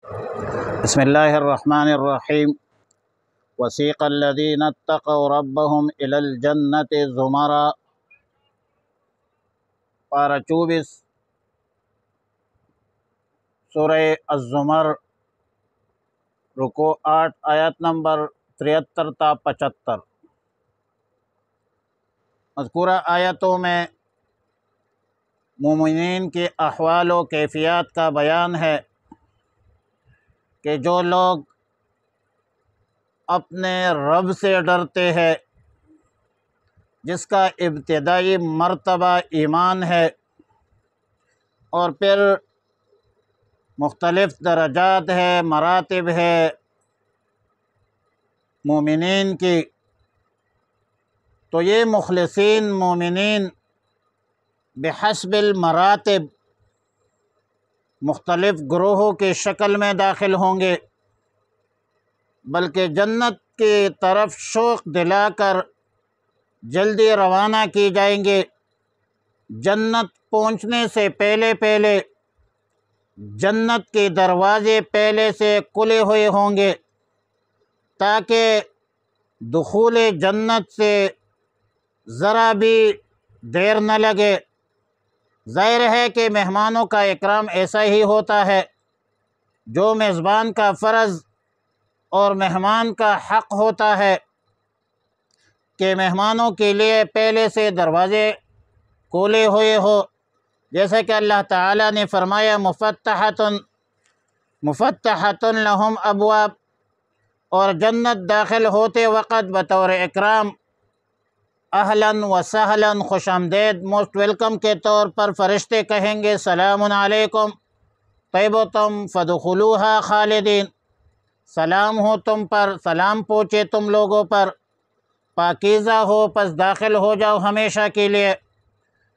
بسم اللہ الرحمن الرحیم۔ وسیق الذین اتقوا ربهم الی الجنۃ زمرا، پارہ 24 سورہ الزمر، رکوع 8 آیت نمبر 73 تا 75۔ مذکورہ آیتوں میں مومنین کے احوال و کیفیات کا بیان ہے کہ جو لوگ اپنے رب سے ڈرتے ہیں، جس کا ابتدائی مرتبہ ایمان ہے، اور پھر مختلف درجات ہے، مراتب ہے مومنین کی، تو یہ مخلصین مومنین بحسب المراتب مختلف گروہوں کی شکل میں داخل ہوں گے، بلکہ جنت کی طرف شوق دلا کر جلدی روانہ کی جائیں گے۔ جنت پہنچنے سے پہلے جنت کے دروازے پہلے سے کھلے ہوئے ہوں گے تاکہ دخول جنت سے ذرا بھی دیر نہ لگے۔ ظاہر ہے کہ مہمانوں کا اکرام ایسا ہی ہوتا ہے، جو میزبان کا فرض اور مہمان کا حق ہوتا ہے کہ مہمانوں کے لیے پہلے سے دروازے کھولے ہوئے ہو، جیسا کہ اللہ تعالیٰ نے فرمایا مفتحۃ لہم ابواب، اور جنت داخل ہوتے وقت بطور اکرام اہلاً و سہلاً، خوش آمدید، موسٹ ویلکم کے طور پر فرشتے کہیں گے سلام علیکم طیبتم فادخلوها خالدین، سلام ہو تم پر، سلام پہنچے تم لوگوں پر، پاکیزہ ہو پس داخل ہو جاؤ ہمیشہ کے لیے۔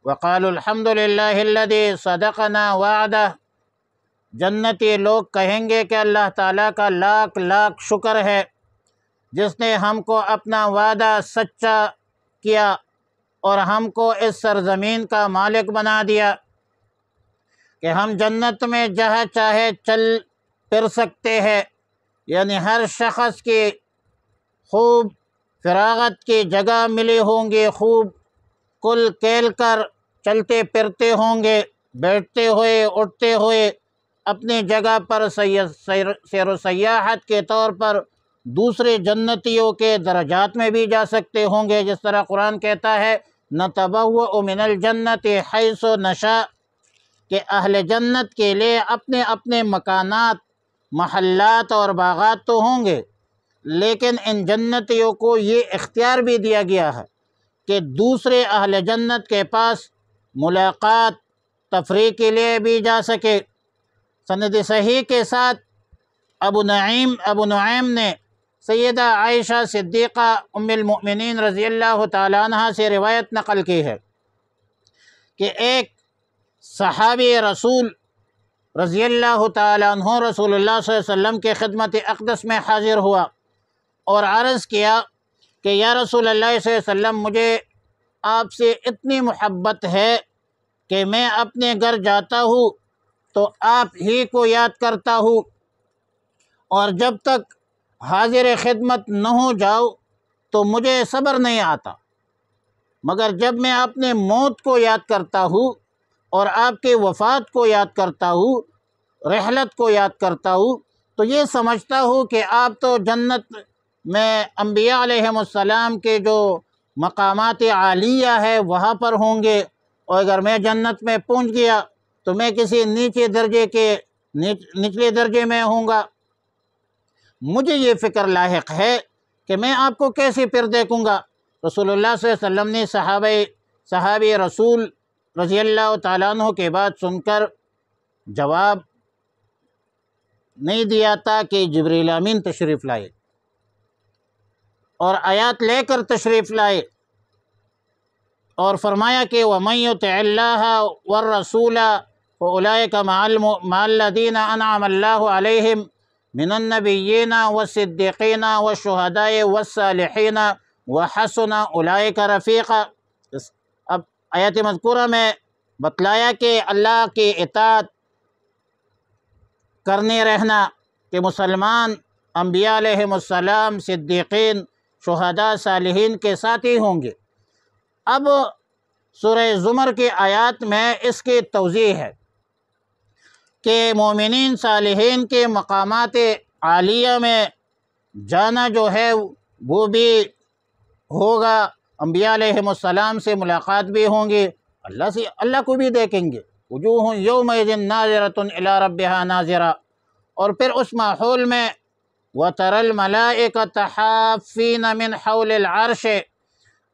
وقالوا الحمد للہ الذی صدقنا وعدہ، جنتی لوگ کہیں گے کہ اللہ تعالیٰ کا لاکھ لاکھ شکر ہے جس نے ہم کو اپنا وعدہ سچا کیا اور ہم کو اس سرزمین کا مالک بنا دیا کہ ہم جنت میں جہاں چاہے چل پھر سکتے ہیں، یعنی ہر شخص کی خوب فراغت کی جگہ ملی ہوں گی، خوب کل کھیل کر چلتے پھرتے ہوں گے، بیٹھتے ہوئے اٹھتے ہوئے اپنی جگہ پر سیر و سیاحت کے طور پر دوسرے جنتیوں کے درجات میں بھی جا سکتے ہوں گے، جس طرح قرآن کہتا ہے نتبوأ من الجنت حیث نشاء، کہ اہل جنت کے لیے اپنے اپنے مکانات، محلات اور باغات تو ہوں گے، لیکن ان جنتیوں کو یہ اختیار بھی دیا گیا ہے کہ دوسرے اہل جنت کے پاس ملاقات تفریح کے لیے بھی جا سکے۔ سند صحیح کے ساتھ ابو نعیم نے سیدہ عائشہ صدیقہ ام المؤمنین رضی اللہ تعالیٰ عنہ سے روایت نقل کی ہے کہ ایک صحابی رسول رضی اللہ تعالیٰ عنہ رسول اللہ صلی اللہ علیہ وسلم کے خدمت اقدس میں حاضر ہوا اور عرض کیا کہ یا رسول اللہ صلی اللہ علیہ وسلم، مجھے آپ سے اتنی محبت ہے کہ میں اپنے گھر جاتا ہوں تو آپ ہی کو یاد کرتا ہوں، اور جب تک حاضر خدمت نہ ہو جاؤ تو مجھے صبر نہیں آتا، مگر جب میں اپنے موت کو یاد کرتا ہوں اور آپ کے وفات کو یاد کرتا ہوں، رحلت کو یاد کرتا ہوں، تو یہ سمجھتا ہوں کہ آپ تو جنت میں انبیاء علیہم السلام کے جو مقامات عالیہ ہے وہاں پر ہوں گے، اور اگر میں جنت میں پہنچ گیا تو میں کسی نچلے درجے میں ہوں گا۔ مجھے یہ فکر لاحق ہے کہ میں آپ کو کیسے پھر دیکھوں گا۔ رسول اللہ صلی اللہ علیہ وسلم نے صحابی رسول رضی اللہ تعالیٰ عنہ کے بات سن کر جواب نہیں دیا تھا کہ جبریل امین تشریف لائے اور آیات لے کر تشریف لائے، اور فرمایا کہ وَمَن يُطِعِ اللَّهَ وَالرَّسُولَ فَأُولَئِكَ مَعَ الَّذِينَ أَنْعَمَ اللَّهُ عَلَيْهِمْ مِنَ النَّبِيِّينَ وَالصِّدِّيقِينَ وَالشُّهَدَاءِ وَالصَّالِحِينَ وَحَسُنَ أُولَئِكَ رَفِيقًا۔ اب آیات مذکورہ میں بتلایا کہ اللہ کی اطاعت کرنے رہنا کہ مسلمان انبیاء علیہم السلام، صدیقین، شہداء، صالحین کے ساتھی ہوں گے۔ اب سورہ زمر کی آیات میں اس کی توضیح ہے کہ مومنین صالحین کے مقامات عالیہ میں جانا جو ہے وہ بھی ہوگا، انبیاء علیہم السلام سے ملاقات بھی ہوں گی، اللہ کو بھی دیکھیں گے، وجوہ یومئذ ناظرۃ الی ربہا ناظرہ۔ اور پھر اس ماحول میں وَتَرَى الْمَلَائِكَةَ حَافِّينَ مِنْ حَوْلِ الْعَرْشِ،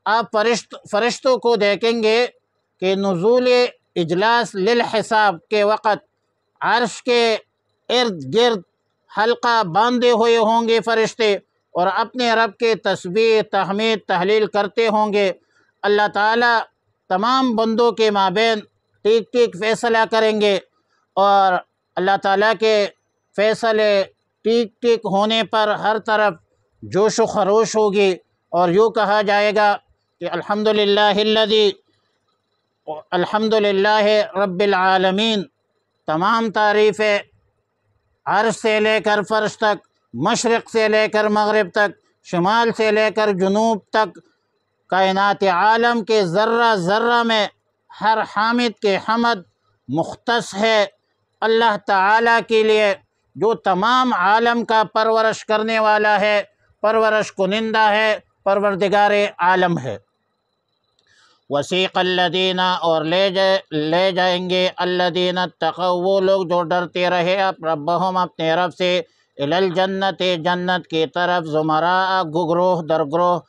آپ فرشتوں کو دیکھیں گے کہ نزول اجلاس للحساب کے وقت عرش کے ارد گرد حلقہ باندھے ہوئے ہوں گے فرشتے، اور اپنے رب کے تسبیح، تحمید، تحلیل کرتے ہوں گے۔ اللہ تعالیٰ تمام بندوں کے مابین ٹھیک ٹھیک فیصلہ کریں گے، اور اللہ تعالیٰ کے فیصلے ٹھیک ٹھیک ہونے پر ہر طرف جوش و خروش ہوگی، اور یوں کہا جائے گا کہ الحمدللہ رب العالمین، تمام تعریفیں عرش سے لے کر فرش تک، مشرق سے لے کر مغرب تک، شمال سے لے کر جنوب تک، کائنات عالم کے ذرہ ذرہ میں ہر حامد کے حمد مختص ہے اللہ تعالیٰ کے لیے، جو تمام عالم کا پرورش کرنے والا ہے، پرورش کنندہ ہے، پروردگار عالم ہے۔ وسیق الذین، اور لے جائیں گے الذین اتقوا، وہ لوگ جو ڈرتے رہے ربہم، اپنے رب سے، الی الجنت، جنت کی طرف، زمراء، گروہ در گروہ،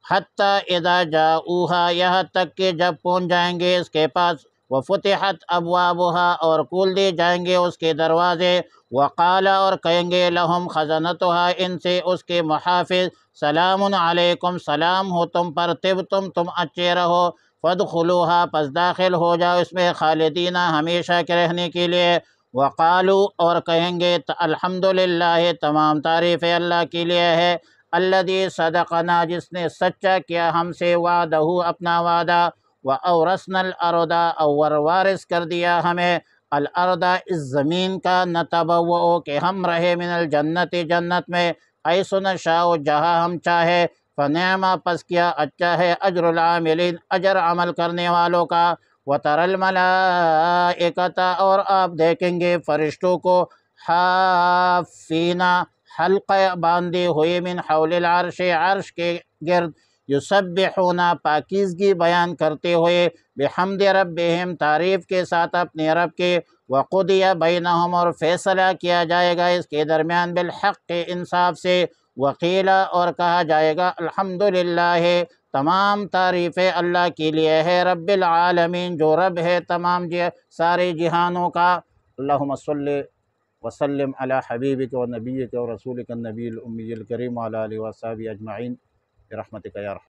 حتی اذا جاؤوہا، یہاں تک کہ جب پہنچ جائیں گے اس کے پاس، وفتحت ابوابہا، اور کھول دی جائیں گے اس کے دروازے، وقال، اور کہیں گے لہم خزنتہا، ان سے اس کے محافظ، سلام علیکم، سلام ہو تم پر، طبتم، تم اچھے رہو، فادخلوہا، پس داخل ہو جاؤ اس میں، خالدین، ہمیشہ کے رہنے کے لیے، وقالو، اور کہیں گے الحمدللہ، تمام تعریفیں اللہ کے لیے ہے، الذی صدقنا، جس نے سچا کیا ہم سے، وعدہ، اپنا وعدہ، وَأَوْرَثْنَا الْأَرْضَ، اور وارث کر دیا ہمیں الارض، اس زمین کا، نتبوء، کہ ہم رہے، من الجنت، جنت میں، حیث نشاء، جہاں ہم چاہے، فنعم، پس کیا اچھا ہے، اجر العاملین، اجر عمل کرنے والوں کا، وَتَرَى الْمَلَائِكَةَ، اور آپ دیکھیں گے فرشتوں کو، حافین، حلقہ باندھے ہوئے، من حول العرش، عرش کے گرد، یسبحون، پاکیزگی بیان کرتے ہوئے، بحمد ربہم، تعریف کے ساتھ اپنے رب کے، وقضی بینہم، اور فیصلہ کیا جائے گا اس کے درمیان، بالحق، انصاف سے، وقیل، اور کہا جائے گا الحمدللہ، تمام تعریفیں اللہ کے لیے ہے، رب العالمین، جو رب ہے تمام سارے جہانوں کا۔ اللہم صلی وسلم علی حبیبک و نبیک و رسولک النبی الامی الکریم وعلی آلہ و صحبہ اجمعین برحمتک یا رحمن۔